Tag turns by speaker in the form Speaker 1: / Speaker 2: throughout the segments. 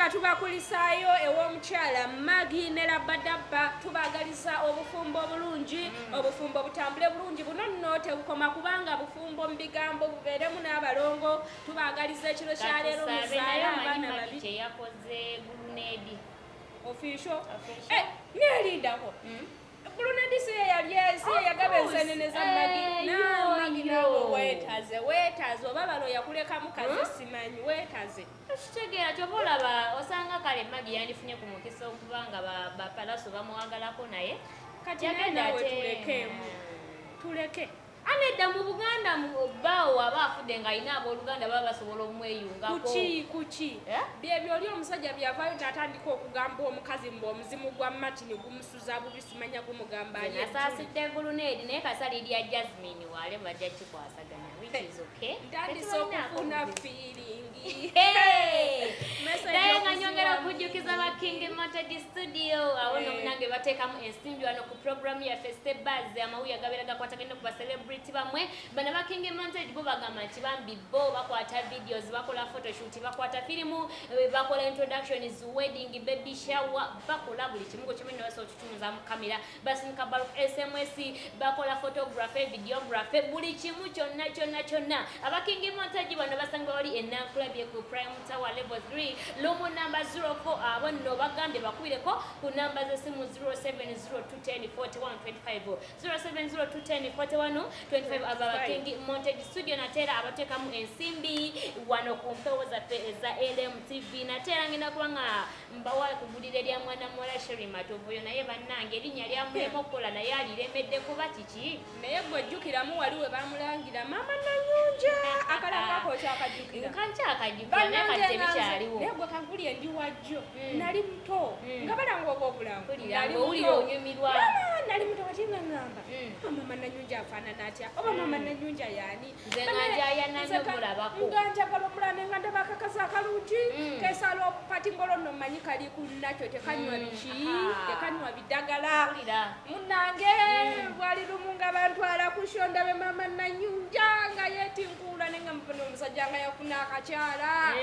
Speaker 1: nga tubakulisaayo ew'omukyala Maggie ne Labadabba tubagaliza obufumbo obulungi obufumbo butambule bulungi buno nno tebukoma kubanga bufumbo mu bigambo bubeeremu n'abalongo tubagaliza ekiro kya leero muzaale abaana babiri
Speaker 2: kyeyakoze Gulunedi
Speaker 1: official nerindako Gulunedi si yagaba ensenene za Maggie nawe weetaze oba balo yakulekamu kazi simanyi weetaze
Speaker 2: kitegeera kyoba olaba osanga kale Maggie yandifunye ku mukisa okubanga bapalaso bamuwagalako naye
Speaker 1: kati nawe tuleke
Speaker 2: anedda mu Buganda bawo abafudde nga alina abooluganda baba basobola omweyungako
Speaker 1: kuki byebyo oli omusajja byavaayo n'atandika okugamba omukazi mbu omuzimu gwa Martin gumusuza bubi simanya gumugamba ali
Speaker 2: asaasidde Gulunedi naye kasali lya Jasmine wale bajja kikwasaganya which is okay
Speaker 1: ntandise okufuna feeling
Speaker 2: naye nga nyongera okujjukiza ba King Montage Studio awo nno munange bateekamu ensimbi wano ku programu yaffe Step Buzz amawulire agabeera gakwataganye ku baselebrity bamwe bano ba King Montage bo bagamba nti bambi bo bakwata videos bakola photoshoot bakwata firimu bakola introductions wedding baby shower bakola buli kimu ko kimenye waso tutunza mu kamera basinika balu SMS bakola photography videography buli kimu kyonna aba King Montage bano basanga wali enakulabye ku Prime Tower level 3 lomo number 04 abo nno bagambye bakubireko ku namba z'essimu 0702104125 0702104125 aba King Montage Studio natera abateekamu ensimbi wano ku mpewo za LMTV natera ngenda kubanga mbawa kugulira lya mwana muwala Sherry Matovuyo naye bannange erinnya lyamulema okukola naye aliremedde kuba kiki
Speaker 1: naye gwejjukiramu waliwe bamulangira mama Nanyunja akalangako kyakajjukira
Speaker 2: nkankyakajjukira naye kati tebikyaliwo
Speaker 1: naye gwe kankulye ndi wajjo nali muto nga balanga oba obulamu
Speaker 2: owulira onyumirwa
Speaker 1: nali muto kati nga ngamba mama Nanyunja afaanana atya oba mama Nanyunja yaani
Speaker 2: nze nga njayanamye omulabako
Speaker 1: nga njagala omulane nga ndaba akakazi akalungi keesala pati ngolo nno mmanyi kali ku nakyo tekanywa biki tekanywa biddagala munnange bwali lumu nga bantwala ku sho ndabe mama Nanyunja nga yeetinkuula ne nga mupona omusajja nga yafuna akakyala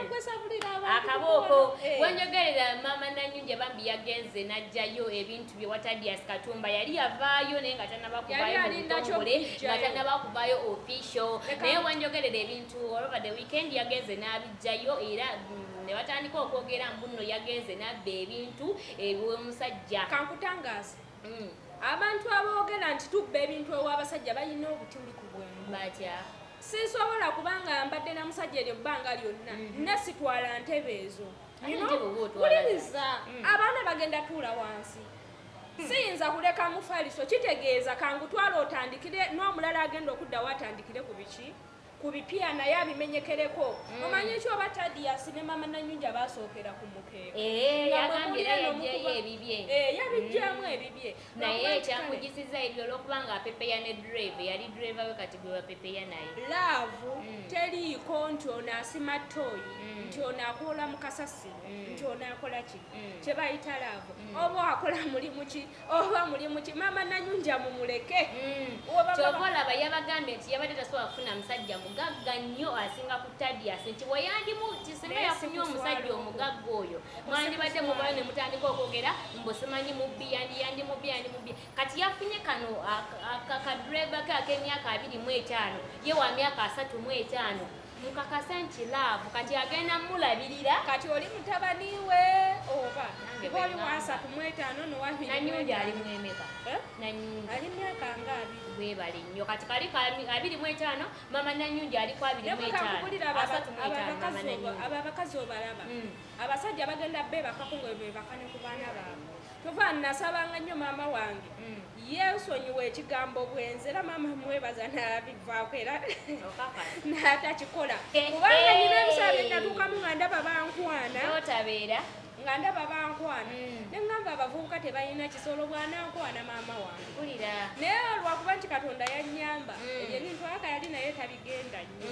Speaker 1: gwesabulira
Speaker 2: akabooko wenjogerera mama Nanyunja bambi yagenze najjayo ebintu bye Watadias Katumba yali yavaayo naye nga tannabakubayo mubutongole nga tannabakubayo official naye wenjogerera ebintu over the weekend yagenze n'abijjayo era ne batandika okwogera mbuno yagenze nabba ebintu eby'omusajja
Speaker 1: kankutangaza abantu aboogera nti tubba ebintu ew'abasajja balina obutuli ku bwengu
Speaker 2: batya
Speaker 1: sinsobola kubanga mbadde na musajja eryo ebbanga lyonna nasitwala ntebe ezo wuliriza abaana bagenda tuula wansi siyinza kuleka mufaliso kitegeeza kangutwala otandikire n'omulala agenda okuddawo atandikire ku biki ku bipya naye abimenyekereko omanyi ekyo oba Tadias ne mama Nanyunja basookera ku mukeeko
Speaker 2: yagambye yajjayo ebibye
Speaker 1: yabijjamu ebibye
Speaker 2: naye ekyamugisiza ebyo olwokubanga apepeya ne drive yali driver we kati gwe bapepeya naye
Speaker 1: laavu teriiko nti ono asima toyi nti ono akola mu kasasi nti ono akola ki kye bayita laavu oba akola mulimu ki oba mulimu ki mama Nanyunja mumuleke
Speaker 2: kyova olaba yabagambye nti yabadde tasobola kufuna musajja mugagga nnyo asinga ku Tadias nti weyandimu kisinga yafunye omusajja omugagga oyo mwandibadde mubayo ne mutandika okwogera mbosimanyi mubbi yandi mubbi kati yafunye kano akadreva ke ak'emyaka 25 ye wa myaka 35 mukakasa nti laavu kati agenda mulabirira
Speaker 1: kati oli mutabani we oba oli wa 35 nowabiri
Speaker 2: Nanyunja ali mwemeka
Speaker 1: Nanyunja ali myaka nga 2
Speaker 2: webale nnyo kati kali 25 mama Nanyunja ali ku 25
Speaker 1: abo abakazi obalaba abasajja bagenda bebakako nga bebakane ku baana baabwe tova nasabanga nnyo maama wange yeesonyiwa ekigambo bwenzera maama mwebaza nabivaako era natakikola kubanga nyina ebisaa bye natuukamu nga ndaba bankwana
Speaker 2: otabeera
Speaker 1: nga ndaba bankwana ne ngamba abavubuka tebalina kisolo bwanankwana maama wange naye lwakuba nti Katonda yannyamba ebyo ebintu yali naye tabigenda nnyo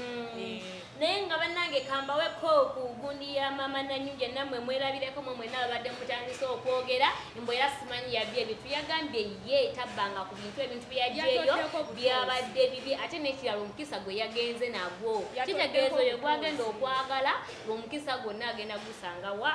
Speaker 2: naye nga bannange kambaweko ku gundi ya maama Nanyuja nammwe mwerabireko mwe mwenna babadde mutandise okwogera mbu era simanyi yabye ebintu yagambye ye tabbanga ku ebintu byajeeyo byabadde bibi ate n'ekirala omukisa gwe yagenze nagwo kitegeeza oyo gwagenda okwagala omukisa gwonna agenda gusanga wa